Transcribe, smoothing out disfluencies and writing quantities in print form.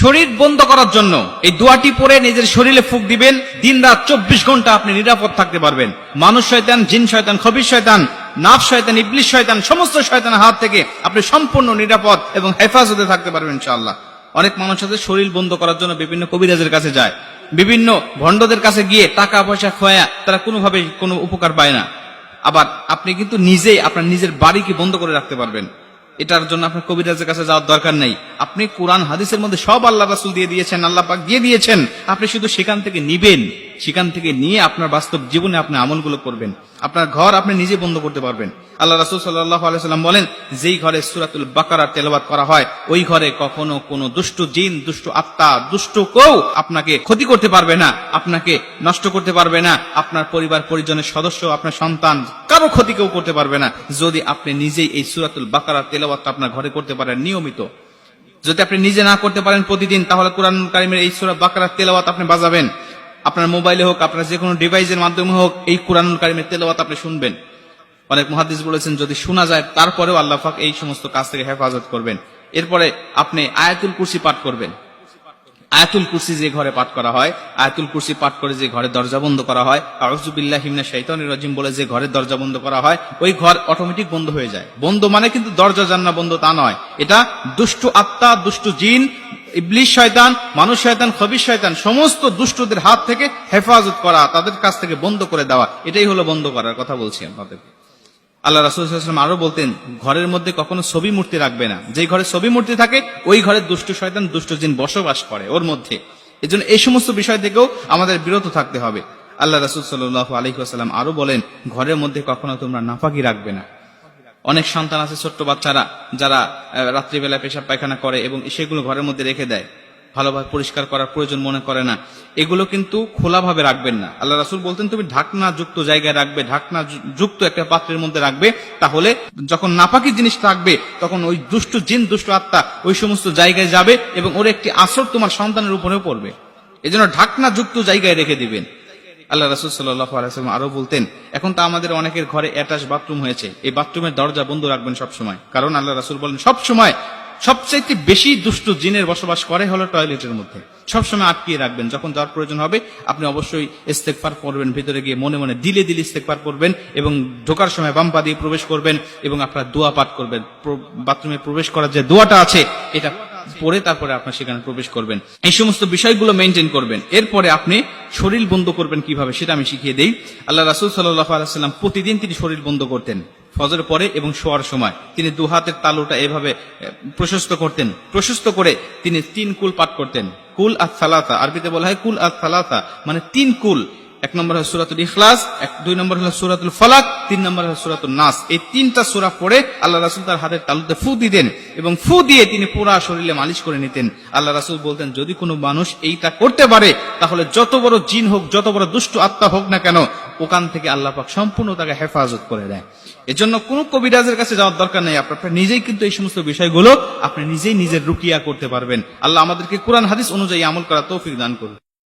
শরীর বন্ধ করার জন্য এই দোয়াটি পড়ে নিজের শরীরে ফুঁক দিবেন। দিন রাত 24 ঘন্টা আপনি নিরাপদ থাকতে পারবেন। মানুষ শয়তান, জিন শয়তান, খবিশ শয়তান, নাফস শয়তান, ইবলিশ শয়তান, সমস্ত শয়তানের হাত থেকে আপনি সম্পূর্ণ নিরাপদ এবং হেফাজতে থাকতে পারবেন ইনশাআল্লাহ। অনেক মানুষ আছে শরীর বন্ধ করার জন্য বিভিন্ন কবিরাজের কাছে যায়, বিভিন্ন ভণ্ডদের কাছে গিয়ে টাকা পয়সা খোয়া তারা কোনোভাবে কোনো উপকার পায় না। আবার আপনি কিন্তু নিজেই আপনার নিজের বাড়িকে বন্ধ করে রাখতে পারবেন। এটার জন্য আপনার কবিরাজের কাছে যাওয়ার দরকার নেই। আপনি কোরআন হাদিসের মধ্যে সব আল্লাহ রাসূল দিয়ে দিয়েছেন, আল্লাহ পাক দিয়ে দিয়েছেন। আপনি শুধু সেখান থেকে নিবেন, সেখান থেকে নিয়ে আপনার বাস্তব জীবনে আপনি আমলগুলো করবেন। আপনার ঘর আপনি নিজে বন্ধ করতে পারবেন। আল্লাহ রাসূল সাল্লাল্লাহু আলাইহি ওয়াসাল্লাম বলেন, যেই ঘরে সূরাতুল বাকারা তেলাওয়াত করা হয় ওই ঘরে কখনো কোনো দুষ্ট জিন, দুষ্ট আত্মা, দুষ্ট কেউ আপনাকে ক্ষতি করতে পারবে না, আপনাকে নষ্ট করতে পারবে না। আপনার পরিবার পরিজনের সদস্য, আপনার সন্তান, কারো ক্ষতি কেউ করতে পারবে না, যদি আপনি নিজেই এই সূরাতুল বাকারা তেলাওয়াতটা আপনার ঘরে করতে পারেন নিয়মিত। যদি আপনি নিজে না করতে পারেন প্রতিদিন, তাহলে কোরআনুল কারীমের এই সূরা বাকারা তেলাওয়াত আপনি বাজাবেন। আপনার মোবাইলে হোক, আপনার যে কোনো ডিভাইসের মাধ্যমে হোক, এই কোরআনুল কারীমের তেলাওয়াত আপনি শুনবেন। অনেক মুহাদ্দিস বলেছেন যদি শোনা যায় তারপরেও আল্লাহ পাক এই সমস্ত কাজ থেকে হেফাজত করবেন। এরপরে আপনি আয়াতুল কুরসি পাঠ করবেন। আয়াতুল কুরসি যে ঘরে পাঠ করা হয়, আয়াতুল কুরসি পাঠ করে যে ঘরে দরজা বন্ধ করা হয়, আউযু বিল্লাহি মিনাশ শাইতানির রাজিম বলে যে ঘরে দরজা বন্ধ করা হয়, ওই ঘর অটোমেটিক বন্ধ হয়ে যায়। বন্ধ মানে কিন্তু দরজা জান্না বন্ধ তা নয়, এটা দুষ্ট আত্মা, দুষ্ট জিন, ইবলিশ শয়তান, মানুষ শয়তান, খবিশ শয়তান, সমস্ত দুষ্টদের হাত থেকে হেফাজত করা, তাদের কাছ থেকে বন্ধ করে দেওয়া, এটাই হলো বন্ধ করার কথা বলছি আপনাদেরকে। আল্লাহ রাসূল সাল্লাল্লাহু আলাইহি ওয়াসাল্লাম আরো বলতেন, ঘরের মধ্যে কখনো ছবি মূর্তি রাখবে না। যেই ঘরে ছবি মূর্তি থাকে ওই ঘরে দুষ্ট শয়তান, দুষ্ট জিন বসবাস করে ওর মধ্যে। এজন্য এই সমস্ত বিষয় থেকেও আমাদের বিরত থাকতে হবে। আল্লাহ রাসূল সাল্লাল্লাহু আলাইহি ওয়াসাল্লাম আরো বলেন, ঘরের মধ্যে কখনো তোমরা নাপাকি রাখবে না। অনেক সন্তান আছে, ছোট্ট বাচ্চারা, যারা রাত্রিবেলা পেশাব পায়খানা করে এবং সেগুলো ঘরের মধ্যে রেখে দেয়, ভালোভাবে পরিষ্কার করার প্রয়োজন মনে করে না। এগুলো কিন্তু খোলাভাবে রাখবেন না। আল্লাহ রাসূল বলতেন তুমি ঢাকনা যুক্ত জায়গায় রাখবে, ঢাকনা যুক্ত একটা পাত্রের মধ্যে রাখবে। তাহলে যখন নাপাকি জিনিস থাকবে তখন ওই দুষ্ট জিন, দুষ্ট আত্মা ওই সমস্ত জায়গায় যাবে এবং ওর একটি আসর তোমার সন্তানের উপরেও পড়বে। এজন্য ঢাকনা যুক্ত জায়গায় রেখে দিবেন। আল্লাহ রাসূল সাল্লাল্লাহু আলাইহি ওয়াসাল্লাম আরো বলতেন, এখন তো আমাদের অনেকের ঘরে অ্যাটাচ বাথরুম হয়েছে, এই বাথরুমের দরজা বন্ধ রাখবেন সবসময়। কারণ আল্লাহ রাসূল বলেন সবসময় সবচাইতে বেশি দুষ্ট জিনের বসবাস করে হলো টয়লেটের মধ্যে। সবসময় আটকিয়ে রাখবেন। যখন যাওয়ার প্রয়োজন হবে আপনি অবশ্যই ইস্তেগফার করবেন, ভিতরে গিয়ে মনে মনে দিলে দিলে ইস্তেগফার করবেন এবং ঢোকার সময় বাম পা দিয়ে প্রবেশ করবেন এবং আপনার দোয়া পাঠ করবেন। বাথরুমে প্রবেশ করার যে দোয়াটা আছে এটা পরে তারপরে আপনার সেখানে প্রবেশ করবেন। এই সমস্ত বিষয়গুলো মেনটেন করবেন। এরপরে আপনি শরীর বন্ধ করবেন কিভাবে সেটা আমি শিখিয়ে দেই। আল্লাহ রাসূল সাল্লাল্লাহু আলাইহি ওয়াসাল্লাম প্রতিদিন তিনি শরীর বন্ধ করতেন। ফজরের পরে এবং শোয়ার সময় তিনি দু হাতের তালুটা এভাবে প্রশস্ত করতেন। প্রশস্ত করে তিনি 3 কুল পাঠ করতেন। কুল আস-সালাসা, আরবিতে বলা হয় কুল আস-সালাসা, মানে 3 কুল। 1 নম্বর হলো সূরাতুল ইখলাস, 2 নম্বর হলো সূরাতুল ফালাক, 3 নম্বর হলো সূরাতুন নাস। এই 3টা সূরা পড়ে আল্লাহ রাসূল তার হাতের তালুতে ফু দিতেন এবং ফু দিয়ে তিনি পুরো শরীরে মালিশ করে নিতেন। আল্লাহ রাসূল বলতেন যদি কোনো মানুষ এইটা করতে পারে তাহলে যত বড় জিন হোক, যত বড় দুষ্ট আত্মা হোক না কেন, ওখান থেকে আল্লাহ পাক সম্পূর্ণ তাকে হেফাজত করে দেয়। এজন্য কোন কবিরাজের কাছে যাওয়ার দরকার নেই। আপনার নিজেই কিন্তু এই সমস্ত বিষয়গুলো আপনি নিজেই নিজের রুকিয়া করতে পারবেন। আল্লাহ আমাদেরকে কোরআন হাদিস অনুযায়ী আমল করার তৌফিক দান করুন।